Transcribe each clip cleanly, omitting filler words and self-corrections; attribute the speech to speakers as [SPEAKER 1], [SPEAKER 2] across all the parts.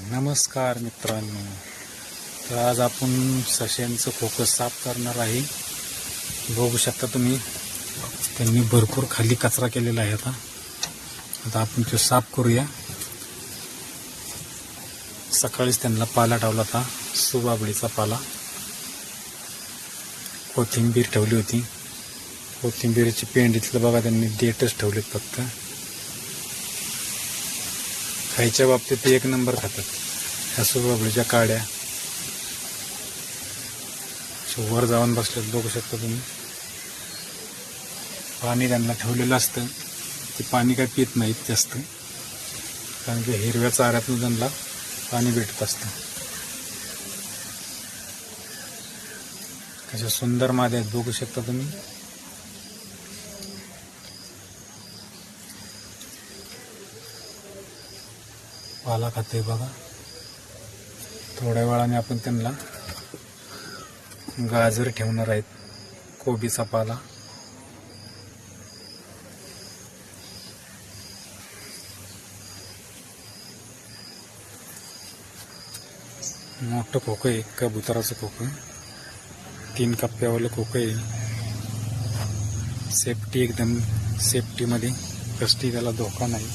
[SPEAKER 1] नमस्कार मित्रांनो, तर आज आपण सश्यांचं खोकं साफ करणार आहे. बघू शकता तुम्ही, त्यांनी भरपूर खाली कचरा केलेला आहे. आता आपण तो साफ करूया. सकाळीच त्यांना पाला ठेवला होता, सुबाबळीचा पाला. कोथिंबीर ठेवली होती. कोथिंबीरची पेंडीतलं बघा, त्यांनी देठच ठेवलेत फक्त. खायच्या बाबतीत ते एक नंबर खातात. ह्या सुबाबळीच्या काड्या वर जाऊन बसलेत, बघू शकता तुम्ही. पाणी त्यांना ठेवलेलं असतं, ते पाणी काय पित नाहीत जास्त, कारण की हिरव्या चाऱ्यातून त्यांना पाणी भेटत असतं. कशा सुंदर माद्या आहेत, बघू शकता तुम्ही. पाला खाते बघा. थोड्या वेळाने आपण त्यांना गाजर ठेवणार आहेत, कोबीचा पाला. मोठं खोकं आहे, कबुतराचं खोकं. 3 कप्प्यावालं खोकं आहे. सेफ्टी एकदम सेफ्टीमध्ये, कसली त्याला धोका नाही.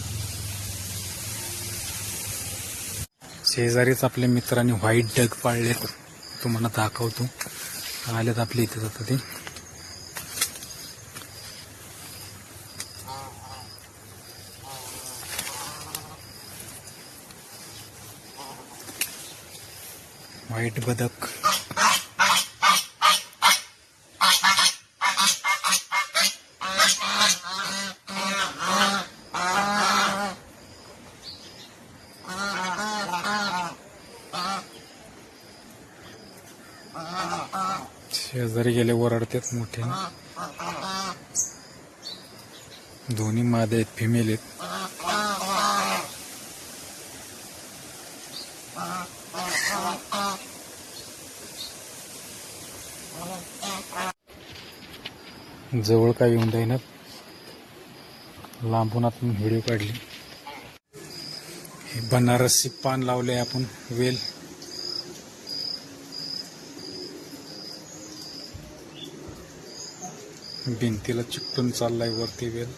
[SPEAKER 1] शेजारीच आपल्या मित्रांनी व्हाईट डग पाळलेत, तुम्हाला दाखवतो. आलेत आपल्या इथे जातं ते. व्हाईट बदक. शेजारी गेले ओरडतात मोठे. दोन्ही मादे आहेत, फिमेल आहेत. जवळ काय येऊन जाईनात, लांबून आपण व्हिडिओ काढली. हे बनारसी पान लावले आपण, वेल. भिंतीला चिकटून चाललाय वरती वेल.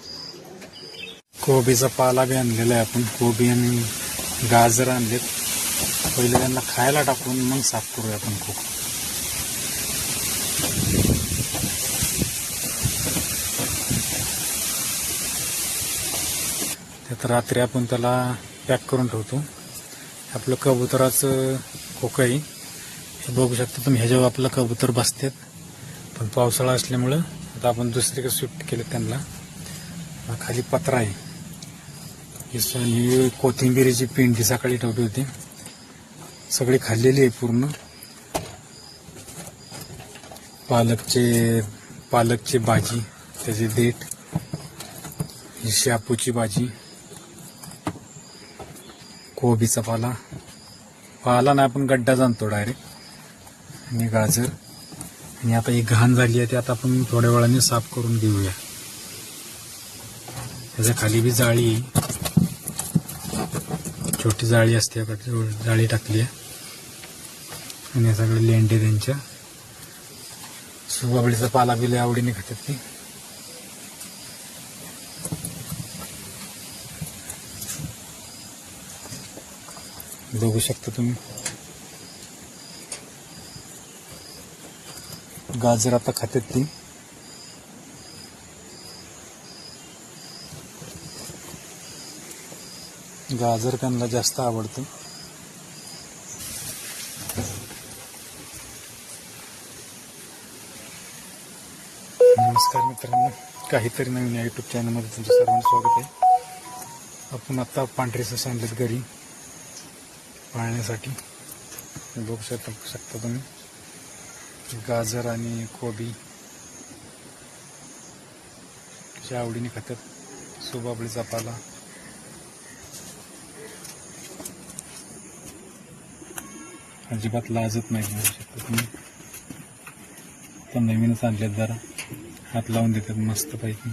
[SPEAKER 1] कोबीचा पाला बी आणलेला आहे आपण. कोबी आणि गाजर आणलेत. पहिले त्यांना खायला टाकून मग साफ करूया आपण खोकं. त्यात रात्री आपण त्याला पॅक करून ठेवतो. आपलं कबुतराचं खोकं आहे, हे बघू शकता तुम्ही. ह्याच्यावर आपलं कबूतर बसतात, पण पावसाळा असल्यामुळं आता आपण दुसरीकडे शिफ्ट केलं त्यांना. खाली पत्रा आहे. ही कोथिंबीरीची पेंडी सकाळी ठेवली होती, सगळी खाल्लेली आहे पूर्ण. पालकची भाजी, त्याची देठ, ही शापूची भाजी, कोबीचा पाला नाही, आपण गड्डा जाणतो डायरेक्ट, आणि गाजर. आणि आता ही घाण झाली आहे, ती आता आपण थोड्या वेळाने साफ करून घेऊया. त्याच्या खाली बी जाळी आहे, छोटी जाळी असते, जाळी टाकली आहे. आणि हे सगळे लेंडे त्यांच्या. सुबाबळीचा पाला बिले आवडीने खातात ते. बघू शकता तुम्ही. गाजर आता खातात ती. गाजर त्यांना जास्त आवडतं. नमस्कार मित्रांनो, काहीतरी नवीन यूट्यूब चॅनलमध्ये तुमचं सर्वांचं स्वागत आहे. आपण आता पांढरे ससे आणलेत घरी पाळण्यासाठी. बघू शकता तुम्ही. गाजर आणि कोबी च्या आवडीने खातात. सुबाबळीचा पाला. अजिबात लाजत नाही, बघू शकता तुम्ही. तर नवीनच आणलेत, जरा हात लावून देतात मस्त पैकी.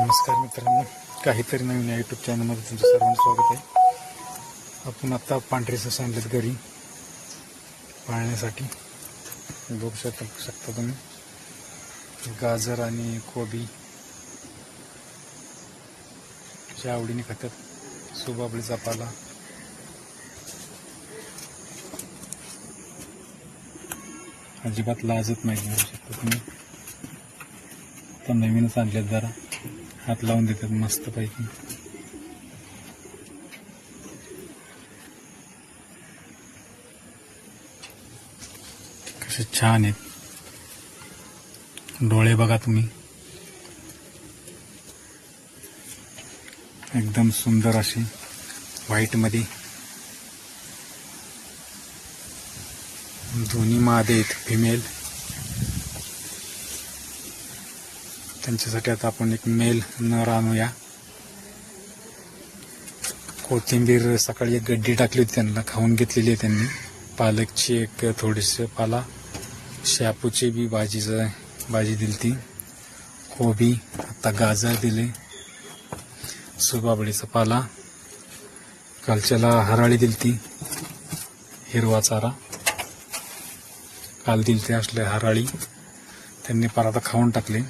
[SPEAKER 1] नमस्कार मित्रांनो, काहीतरी नवीन या यूट्यूब चॅनलमध्ये तुमचं सर्वांचं स्वागत आहे. आपण आता पांढरे ससे आणलेत घरी पाळण्यासाठी. बघू शकता तुम्ही गाजर आणि कोबी ज्या आवडीने खातात. सुबाबळीचा पाला, अजिबात लाजत नाही. बघू शकता तुम्ही, आता नवीनच आणलेत, जरा हात लावून देतात मस्त पैकी. कसे छान आहेत, डोळे बघा तुम्ही, एकदम सुंदर अशी व्हाईट मध्ये. दोन्ही मादे आहेत, फिमेल. त्यांच्यासाठी आता आपण एक मेल नर आणूया. कोथिंबीर सकाळी एक गड्डी टाकली होती त्यांना, खाऊन घेतलेली आहे त्यांनी. पालकची एक थोडीशी पाला, शापूची बी भाजी दिली ती, कोबी, आता गाजर दिले, सुबाबळीचा पाला, कालच्याला हराळी दिली ती, हिरवा चारा काल दिली ते असले हराळी, त्यांनी पार आता खाऊन टाकले.